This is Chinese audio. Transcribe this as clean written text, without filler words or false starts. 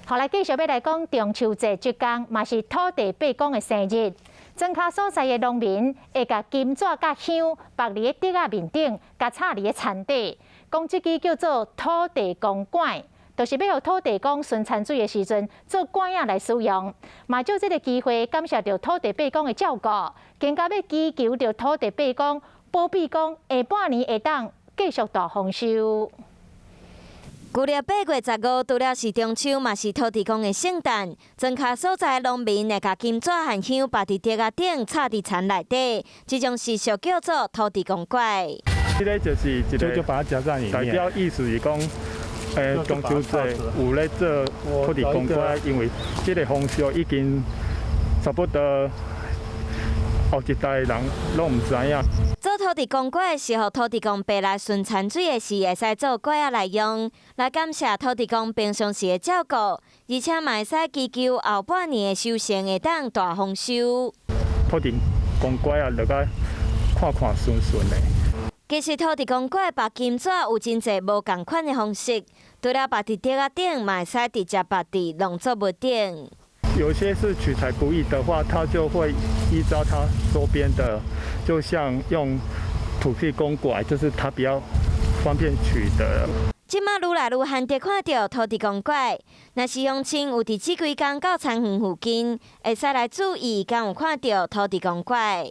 后来继续要来讲中秋节即天，嘛是土地伯公的生日。庄脚所在的农民会甲金纸甲香绑伫竹仔面顶，甲插伫田底，讲即支叫做土地公拐，就是要互土地公顺产水的时阵做拐仔来使用。嘛就这个机会，感谢着土地伯公的照顾，更加要祈求着土地伯公保庇讲下半年会当继续大丰收。旧历8月15，除了是中秋，嘛是土地公的圣诞。庄脚所在的农民会甲金纸和香摆伫竹仔顶，插伫田内底，这种习俗叫做土地公拐。这个就是一个就把它夹在里面，代表意思是讲，中秋节有咧做土地公拐，因为这个风俗已经差不多后一代人拢唔知影。做土地公拐是互土地公伯来顺产水的时，会使做拐仔来用，来感谢土地公平常时的照顾，而且嘛会使祈求后半年的收成会当大丰收。土地公拐啊，落个看看顺顺的。其实土地公拐绑金纸有真侪无共款的方式，除了绑伫竹仔顶，嘛会使直接绑伫农作物顶。有些是取材不易的话，它就会依照它周边的，就像用土地公拐，就是它比较方便取得。即马愈来愈罕得看到土地公拐，若是乡亲有伫即几天到田园附近，会使来注意，敢有看到土地公拐。